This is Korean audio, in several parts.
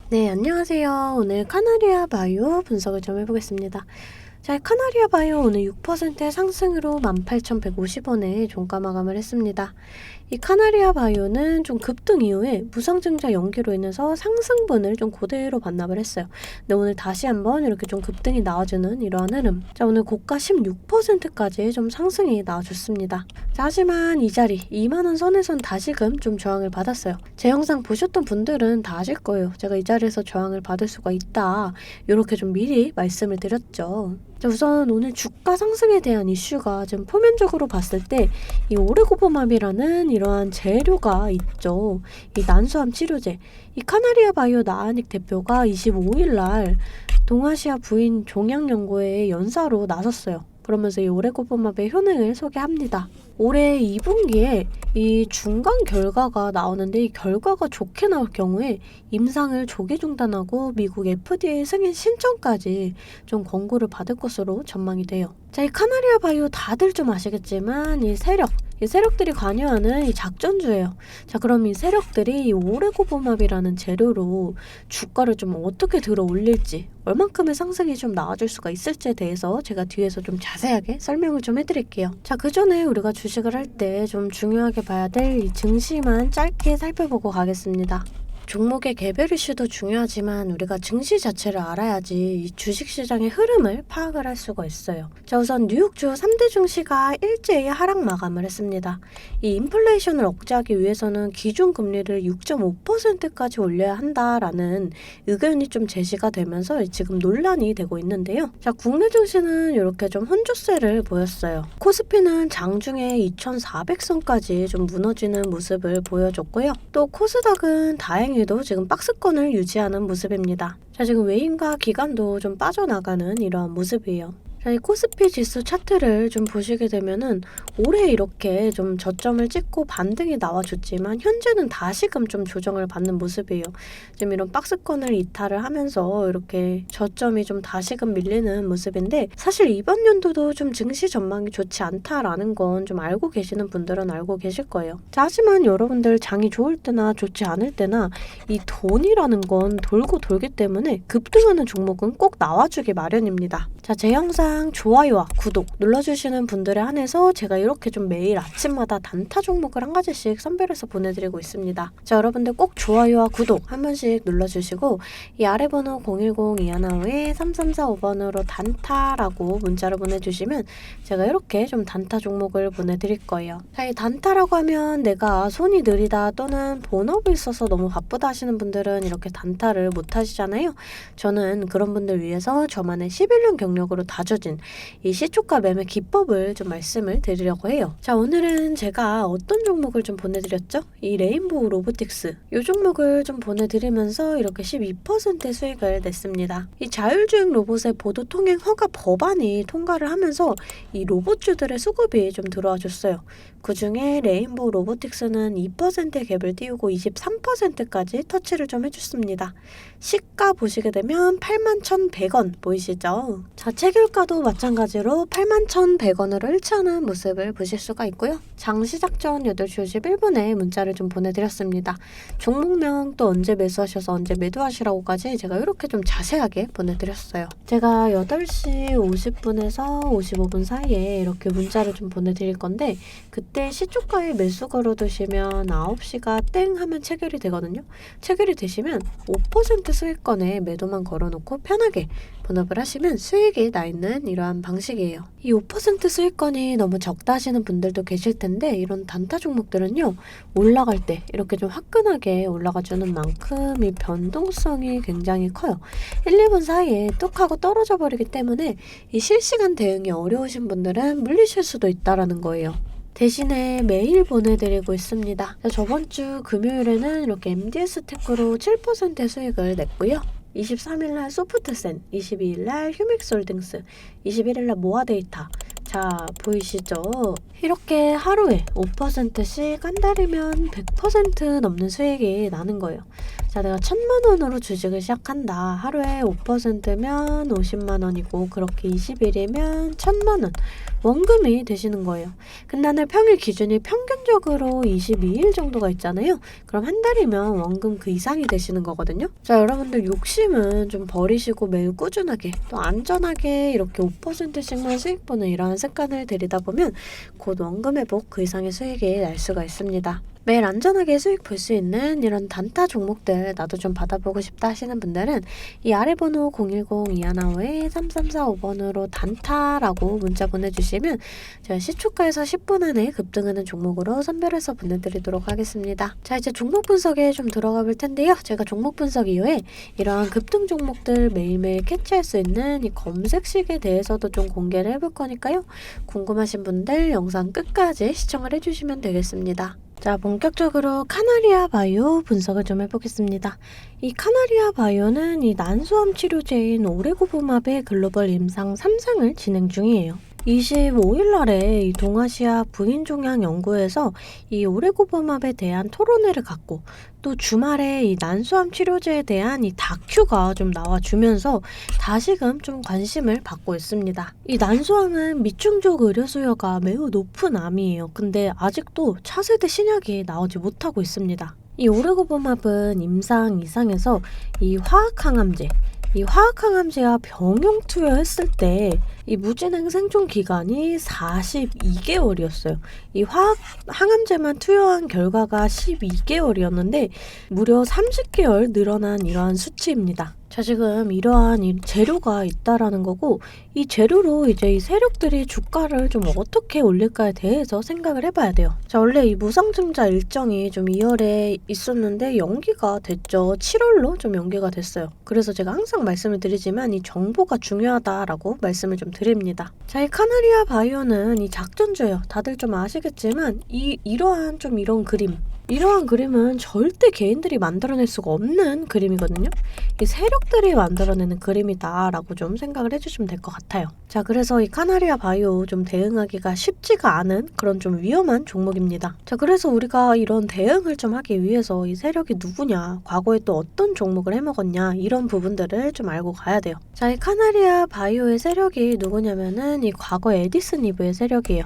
네, 안녕하세요. 오늘 카나리아 바이오 분석을 좀 해보겠습니다. 자, 카나리아 바이오 오늘 6%의 상승으로 18,150원에 종가 마감을 했습니다. 이 카나리아 바이오는 좀 급등 이후에 무상증자 연기로 인해서 상승분을 좀 그대로 반납을 했어요. 근데 오늘 다시 한번 이렇게 좀 급등이 나와주는 이러한 흐름. 자, 오늘 고가 16%까지 좀 상승이 나와줬습니다. 자, 하지만 이 자리 2만원 선에선 다시금 좀 저항을 받았어요. 제 영상 보셨던 분들은 다 아실 거예요. 제가 이 자리에서 저항을 받을 수가 있다. 이렇게 좀 미리 말씀을 드렸죠. 자, 우선 오늘 주가 상승에 대한 이슈가 좀 표면적으로 봤을 때 이 오레고보맙이라는 이러한 재료가 있죠. 이 난소암 치료제. 이 카나리아 바이오 나은익 대표가 25일 날 동아시아 부인 종양연구회의 연사로 나섰어요. 그러면서 이 오레고보맙의 효능을 소개합니다. 올해 2분기에 이 중간 결과가 나오는데 이 결과가 좋게 나올 경우에 임상을 조기 중단하고 미국 FDA 승인 신청까지 좀 권고를 받을 것으로 전망이 돼요. 자, 이 카나리아 바이오 다들 좀 아시겠지만 이 세력들이 관여하는 이 작전주예요. 자, 그럼 이 세력들이 이 오레고보맙이라는 재료로 주가를 좀 어떻게 들어 올릴지, 얼만큼의 상승이 좀 나와줄 수가 있을지에 대해서 제가 뒤에서 좀 자세하게 설명을 좀 해드릴게요. 자, 그 전에 우리가 주식을 할 때 좀 중요하게 봐야 될 이 증시만 짧게 살펴보고 가겠습니다. 종목의 개별 이슈도 중요하지만 우리가 증시 자체를 알아야지 이 주식시장의 흐름을 파악을 할 수가 있어요. 자, 우선 뉴욕주 3대 증시가 일제히 하락 마감을 했습니다. 이 인플레이션을 억제하기 위해서는 기준금리를 6.5%까지 올려야 한다라는 의견이 좀 제시가 되면서 지금 논란이 되고 있는데요. 자, 국내 증시는 이렇게 좀 혼조세를 보였어요. 코스피는 장중에 2,400선까지 좀 무너지는 모습을 보여줬고요. 또 코스닥은 다행히 도 지금 박스권을 유지하는 모습입니다. 자, 지금 외인과 기관도 좀 빠져나가는 이러한 모습이에요. 자, 이 코스피 지수 차트를 좀 보시게 되면은 올해 이렇게 좀 저점을 찍고 반등이 나와줬지만 현재는 다시금 좀 조정을 받는 모습이에요. 지금 이런 박스권을 이탈을 하면서 이렇게 저점이 좀 다시금 밀리는 모습인데 사실 이번 연도도 좀 증시 전망이 좋지 않다라는 건 좀 알고 계시는 분들은 알고 계실 거예요. 자, 하지만 여러분들 장이 좋을 때나 좋지 않을 때나 이 돈이라는 건 돌고 돌기 때문에 급등하는 종목은 꼭 나와주기 마련입니다. 자, 제 영상 좋아요와 구독 눌러주시는 분들에 한해서 제가 이렇게 좀 매일 아침마다 단타 종목을 한 가지씩 선별해서 보내드리고 있습니다. 자, 여러분들 꼭 좋아요와 구독 한 번씩 눌러주시고 이 아래 번호 010-2152-3345번으로 단타라고 문자를 보내주시면 제가 이렇게 좀 단타 종목을 보내드릴 거예요. 자, 이 단타라고 하면 내가 손이 느리다 또는 본업이 있어서 너무 바쁘다 하시는 분들은 이렇게 단타를 못 하시잖아요. 저는 그런 분들 위해서 저만의 11년 경력으로 다져진 이 시초가 매매 기법을 좀 말씀을 드리려고 해요. 자, 오늘은 제가 어떤 종목을 좀 보내드렸죠? 이 레인보우 로보틱스 이 종목을 좀 보내드리면서 이렇게 12% 수익을 냈습니다. 이 자율주행 로봇의 보도 통행 허가 법안이 통과를 하면서 이 로봇주들의 수급이 좀 들어와 줬어요. 그 중에 레인보우 로보틱스는 2%의 갭을 띄우고 23%까지 터치를 좀 해줬습니다. 시가 보시게 되면 81,100원 보이시죠? 자, 체결가도 마찬가지로 81,100원으로 일치하는 모습을 보실 수가 있고요. 장 시작 전 8시 51분에 문자를 좀 보내드렸습니다. 종목명 또 언제 매수하셔서 언제 매도하시라고까지 제가 이렇게 좀 자세하게 보내드렸어요. 제가 8시 50분에서 55분 사이에 이렇게 문자를 좀 보내드릴 건데 그때 시초가에 매수 걸어두시면 9시가 땡 하면 체결이 되거든요. 체결이 되시면 5% 수익권에 매도만 걸어놓고 편하게 본업을 하시면 수익이 나 있는 이러한 방식이에요. 이 5% 수익권이 너무 적다 하시는 분들도 계실 텐데 이런 단타 종목들은요, 올라갈 때 이렇게 좀 화끈하게 올라가주는 만큼 이 변동성이 굉장히 커요. 1, 2분 사이에 뚝 하고 떨어져 버리기 때문에 이 실시간 대응이 어려우신 분들은 물리실 수도 있다라는 거예요. 대신에 매일 보내드리고 있습니다. 저번 주 금요일에는 이렇게 MDS 테크로 7% 수익을 냈고요. 23일날 소프트센, 22일날 휴맥스홀딩스, 21일날 모아데이터, 자, 보이시죠? 이렇게 하루에 5%씩 한 달이면 100% 넘는 수익이 나는 거예요. 자, 내가 1,000만 원으로 주식을 시작한다. 하루에 5%면 50만 원이고 그렇게 20일이면 1,000만 원 원금이 되시는 거예요. 근데 하늘 평일 기준이 평균적으로 22일 정도가 있잖아요. 그럼 한 달이면 원금 그 이상이 되시는 거거든요. 자, 여러분들 욕심은 좀 버리시고 매일 꾸준하게 또 안전하게 이렇게 5%씩만 수익 보는 이러한 습관을 들이다 보면 곧 원금 회복 그 이상의 수익이 날 수가 있습니다. 매일 안전하게 수익 볼 수 있는 이런 단타 종목들 나도 좀 받아보고 싶다 하시는 분들은 이 아래 번호 010-215-3345번으로 단타라고 문자 보내주시면 제가 시초가에서 10분 안에 급등하는 종목으로 선별해서 보내드리도록 하겠습니다. 자, 이제 종목 분석에 좀 들어가 볼 텐데요. 제가 종목 분석 이후에 이러한 급등 종목들 매일매일 캐치할 수 있는 이 검색식에 대해서도 좀 공개를 해볼 거니까요. 궁금하신 분들 영상 끝까지 시청을 해주시면 되겠습니다. 자, 본격적으로 카나리아 바이오 분석을 좀 해보겠습니다. 이 카나리아 바이오는 이 난소암 치료제인 오레고브맙의 글로벌 임상 3상을 진행 중이에요. 25일 날에 이 동아시아 부인종양 연구에서 이 오레고브맙에 대한 토론회를 갖고 또 주말에 이 난소암 치료제에 대한 이 다큐가 좀 나와주면서 다시금 좀 관심을 받고 있습니다. 이 난소암은 미충족 의료 수요가 매우 높은 암이에요. 근데 아직도 차세대 신약이 나오지 못하고 있습니다. 이 오레고브맙은 임상 2상에서 이 화학항암제와 병용 투여했을 때 이 무진행 생존 기간이 42개월이었어요. 이 화학항암제만 투여한 결과가 12개월이었는데 무려 30개월 늘어난 이러한 수치입니다. 자, 지금 이러한 재료가 있다라는 거고 이 재료로 이제 이 세력들이 주가를 좀 어떻게 올릴까에 대해서 생각을 해봐야 돼요. 자, 원래 이 무상증자 일정이 좀 2월에 있었는데 연기가 됐죠. 7월로 좀 연기가 됐어요. 그래서 제가 항상 말씀을 드리지만 이 정보가 중요하다라고 말씀을 좀 드립니다. 자, 이 카나리아 바이오는 이 작전주예요. 다들 좀 아시겠지만 이러한 그림은 절대 개인들이 만들어낼 수가 없는 그림이거든요. 이 세력들이 만들어내는 그림이다라고 좀 생각을 해주시면 될 것 같아요. 자, 그래서 이 카나리아 바이오 좀 대응하기가 쉽지가 않은 그런 좀 위험한 종목입니다. 자, 그래서 우리가 이런 대응을 좀 하기 위해서 이 세력이 누구냐, 과거에 또 어떤 종목을 해먹었냐 이런 부분들을 좀 알고 가야 돼요. 자, 이 카나리아 바이오의 세력이 누구냐면은 이 과거 에디슨 이브의 세력이에요.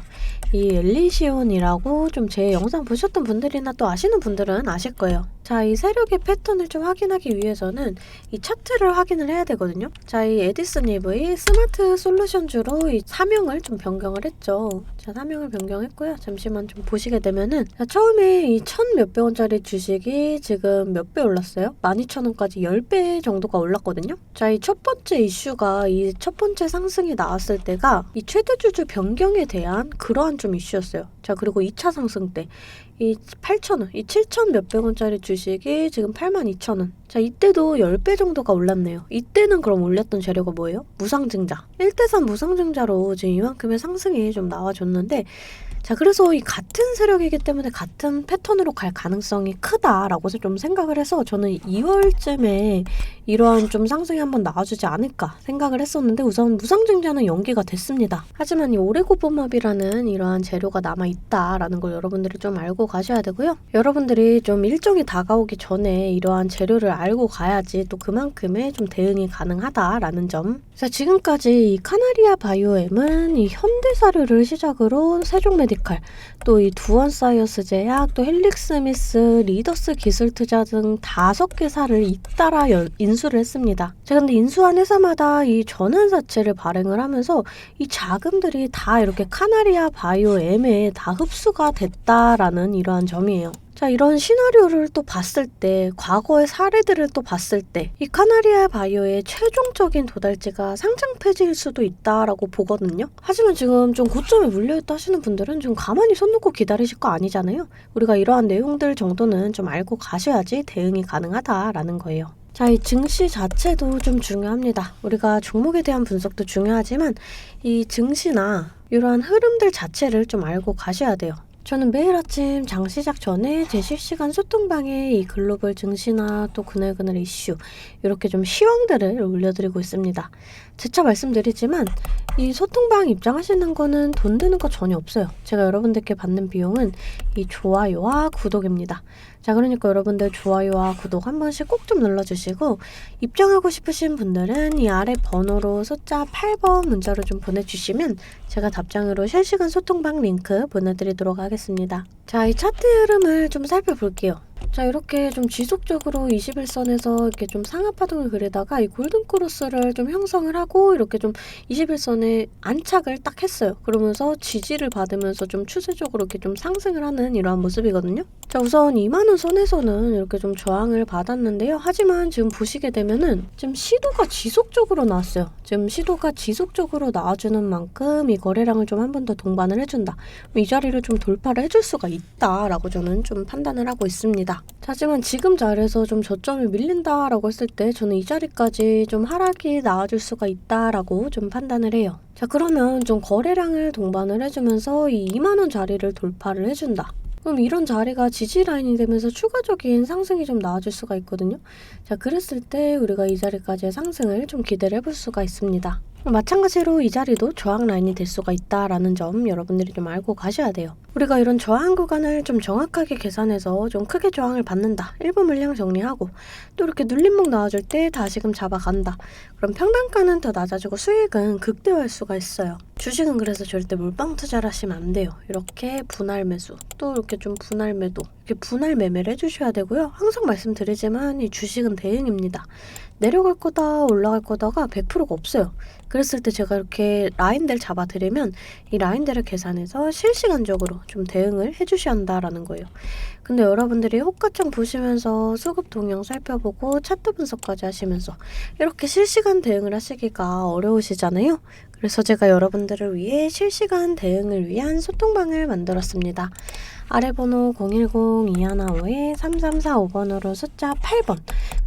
이 엘리시온이라고 좀 제 영상 보셨던 분들이나 또 아시는 분들은 아실 거예요. 자, 이 세력의 패턴을 좀 확인하기 위해서는 이 차트를 확인을 해야 되거든요. 자, 이 에디슨 이브의 스마트 솔루션주로 이 사명을 좀 변경을 했죠. 자, 사명을 변경했고요. 잠시만 좀 보시게 되면은 자, 처음에 이 1,000 몇백 원짜리 주식이 지금 몇 배 올랐어요? 12,000원까지 10배 정도가 올랐거든요. 자, 이 첫 번째 이슈가 이 첫 번째 상승이 나왔을 때가 이 최대주주 변경에 대한 그러한 좀 이슈였어요. 자, 그리고 2차 상승 때 이 8,000원, 이 7,000 몇백 원짜리 주식이 지금 82,000원. 자, 이때도 10배 정도가 올랐네요. 이때는 그럼 올렸던 재료가 뭐예요? 무상증자. 1대3 무상증자로 지금 이만큼의 상승이 좀 나와줬는데 자, 그래서 이 같은 세력이기 때문에 같은 패턴으로 갈 가능성이 크다라고 좀 생각을 해서 저는 2월쯤에 이러한 좀 상승이 한번 나와주지 않을까 생각을 했었는데 우선 무상증자는 연기가 됐습니다. 하지만 이 오레고브맙이라는 이러한 재료가 남아있다라는 걸 여러분들이 좀 알고 가셔야 되고요. 여러분들이 좀 일정이 다가오기 전에 이러한 재료를 알고 가야지 또 그만큼의 좀 대응이 가능하다라는 점. 자, 지금까지 이 카나리아 바이오엠은 이 현대사료를 시작으로 세종메디칼, 또 이 두원사이언스 제약, 또 헬릭스미스, 리더스 기술투자 등 5개사를 잇따라 인수를 했습니다. 자, 근데 인수한 회사마다 이 전환사채를 발행을 하면서 이 자금들이 다 이렇게 카나리아 바이오엠에 다 흡수가 됐다라는 이러한 점이에요. 자, 이런 시나리오를 또 봤을 때, 과거의 사례들을 또 봤을 때 이 카나리아 바이오의 최종적인 도달지가 상장 폐지일 수도 있다라고 보거든요. 하지만 지금 좀 고점에 물려있다 하시는 분들은 좀 가만히 손 놓고 기다리실 거 아니잖아요. 우리가 이러한 내용들 정도는 좀 알고 가셔야지 대응이 가능하다라는 거예요. 자, 이 증시 자체도 좀 중요합니다. 우리가 종목에 대한 분석도 중요하지만 이 증시나 이러한 흐름들 자체를 좀 알고 가셔야 돼요. 저는 매일 아침 장 시작 전에 제 실시간 소통방에 이 글로벌 증시나 또 그날그날 이슈 이렇게 좀 시황들을 올려드리고 있습니다. 재차 말씀드리지만 이 소통방 입장하시는 거는 돈 드는 거 전혀 없어요. 제가 여러분들께 받는 비용은 이 좋아요와 구독입니다. 자, 그러니까 여러분들 좋아요와 구독 한 번씩 꼭 좀 눌러주시고 입장하고 싶으신 분들은 이 아래 번호로 숫자 8번 문자로 좀 보내주시면 제가 답장으로 실시간 소통방 링크 보내드리도록 하겠습니다. 자, 이 차트 흐름을 좀 살펴볼게요. 자, 이렇게 좀 지속적으로 21선에서 이렇게 좀 상하파동을 그리다가 이 골든크로스를 좀 형성을 하고 이렇게 좀 21선에 안착을 딱 했어요. 그러면서 지지를 받으면서 좀 추세적으로 이렇게 좀 상승을 하는 이러한 모습이거든요. 자, 우선 2만원 선에서는 이렇게 좀 저항을 받았는데요. 하지만 지금 보시게 되면은 지금 시도가 지속적으로 나왔어요. 지금 시도가 지속적으로 나와주는 만큼 이 거래량을 좀 한 번 더 동반을 해준다. 이 자리를 좀 돌파를 해줄 수가 있다라고 저는 좀 판단을 하고 있습니다. 하지만 지금 자리에서 좀 저점이 밀린다라고 했을 때 저는 이 자리까지 좀 하락이 나와줄 수가 있다라고 좀 판단을 해요. 자, 그러면 좀 거래량을 동반을 해주면서 이 2만원 자리를 돌파를 해준다. 그럼 이런 자리가 지지 라인이 되면서 추가적인 상승이 좀 나와줄 수가 있거든요. 자, 그랬을 때 우리가 이 자리까지의 상승을 좀 기대를 해볼 수가 있습니다. 마찬가지로 이 자리도 저항 라인이 될 수가 있다라는 점 여러분들이 좀 알고 가셔야 돼요. 우리가 이런 저항 구간을 좀 정확하게 계산해서 좀 크게 저항을 받는다. 일부 물량 정리하고 또 이렇게 눌림목 나와줄 때 다시금 잡아간다. 그럼 평단가는 더 낮아지고 수익은 극대화할 수가 있어요. 주식은 그래서 절대 몰빵 투자를 하시면 안 돼요. 이렇게 분할 매수 또 이렇게 좀 분할 매도 이렇게 분할 매매를 해주셔야 되고요. 항상 말씀드리지만 이 주식은 대응입니다. 내려갈 거다 올라갈 거다가 100%가 없어요. 그랬을 때 제가 이렇게 라인들 잡아드리면 이 라인들을 계산해서 실시간적으로 좀 대응을 해주셔야 한다라는 거예요. 근데 여러분들이 호가창 보시면서 수급 동향 살펴보고 차트 분석까지 하시면서 이렇게 실시간 대응을 하시기가 어려우시잖아요. 그래서 제가 여러분들을 위해 실시간 대응을 위한 소통방을 만들었습니다. 아래 번호 010-2155-3345번으로 숫자 8번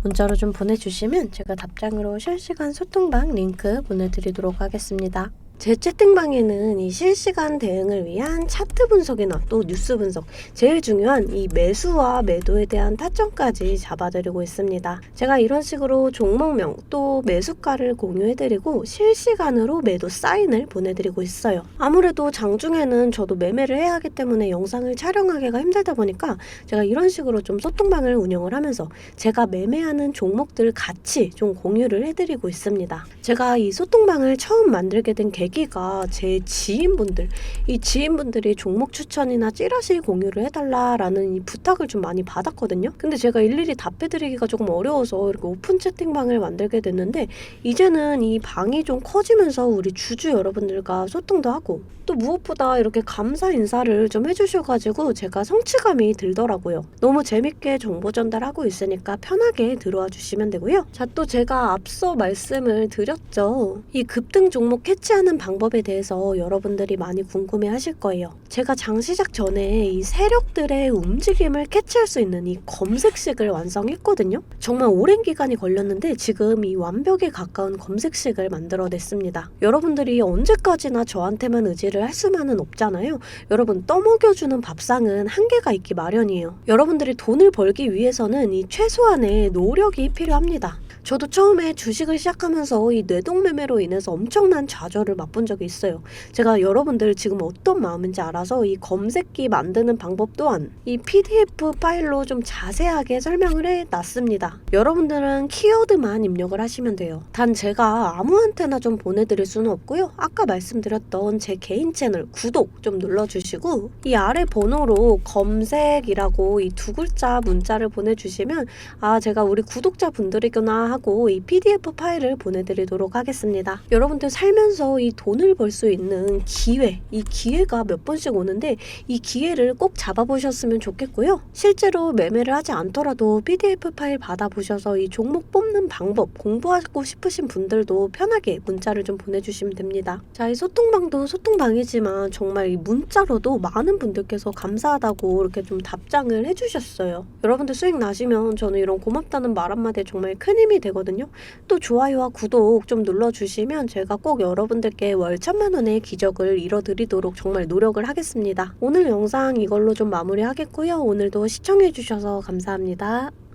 문자로 좀 보내주시면 제가 답장으로 실시간 소통방 링크 보내드리도록 하겠습니다. 제 채팅방에는 이 실시간 대응을 위한 차트 분석이나 또 뉴스 분석, 제일 중요한 이 매수와 매도에 대한 타점까지 잡아드리고 있습니다. 제가 이런 식으로 종목명 또 매수가를 공유해드리고 실시간으로 매도 사인을 보내드리고 있어요. 아무래도 장중에는 저도 매매를 해야 하기 때문에 영상을 촬영하기가 힘들다 보니까 제가 이런 식으로 좀 소통방을 운영을 하면서 제가 매매하는 종목들 같이 좀 공유를 해드리고 있습니다. 제가 이 소통방을 처음 만들게 된 계기가 제 지인분들, 이 지인분들이 종목 추천이나 찌라시 공유를 해달라라는 이 부탁을 좀 많이 받았거든요. 근데 제가 일일이 답해드리기가 조금 어려워서 이렇게 오픈 채팅방을 만들게 됐는데 이제는 이 방이 좀 커지면서 우리 주주 여러분들과 소통도 하고 또 무엇보다 이렇게 감사 인사를 좀 해주셔가지고 제가 성취감이 들더라고요. 너무 재밌게 정보 전달하고 있으니까 편하게 들어와 주시면 되고요. 자, 또 제가 앞서 말씀을 드렸죠. 이 급등 종목 캐치하는 방법에 대해서 여러분들이 많이 궁금해 하실 거예요. 제가 장 시작 전에 이 세력들의 움직임을 캐치할 수 있는 이 검색식을 완성했거든요. 정말 오랜 기간이 걸렸는데 지금 이 완벽에 가까운 검색식을 만들어냈습니다. 여러분들이 언제까지나 저한테만 의지를 할 수만은 없잖아요. 여러분, 떠먹여주는 밥상은 한계가 있기 마련이에요. 여러분들이 돈을 벌기 위해서는 이 최소한의 노력이 필요합니다. 저도 처음에 주식을 시작하면서 이 뇌동매매로 인해서 엄청난 좌절을 맛본 적이 있어요. 제가 여러분들 지금 어떤 마음인지 알아서 이 검색기 만드는 방법 또한 이 PDF 파일로 좀 자세하게 설명을 해놨습니다. 여러분들은 키워드만 입력을 하시면 돼요. 단 제가 아무한테나 좀 보내드릴 수는 없고요. 아까 말씀드렸던 제 개인 채널 구독 좀 눌러주시고 이 아래 번호로 검색이라고 이 두 글자 문자를 보내주시면 아, 제가 우리 구독자분들이구나 하고 이 PDF 파일을 보내드리도록 하겠습니다. 여러분들 살면서 이 돈을 벌 수 있는 기회, 이 기회가 몇 번씩 오는데 이 기회를 꼭 잡아보셨으면 좋겠고요. 실제로 매매를 하지 않더라도 PDF 파일 받아보셔서 이 종목 뽑는 방법 공부하고 싶으신 분들도 편하게 문자를 좀 보내주시면 됩니다. 자, 이 소통방도 소통방이지만 정말 이 문자로도 많은 분들께서 감사하다고 이렇게 좀 답장을 해주셨어요. 여러분들 수익 나시면 저는 이런 고맙다는 말 한마디에 정말 큰 힘이 되거든요. 또 좋아요와 구독 좀 눌러주시면 제가 꼭 여러분들께 월 1000만 원의 기적을 이뤄드리도록 정말 노력을 하겠습니다. 오늘 영상 이걸로 좀 마무리하겠고요. 오늘도 시청해주셔서 감사합니다.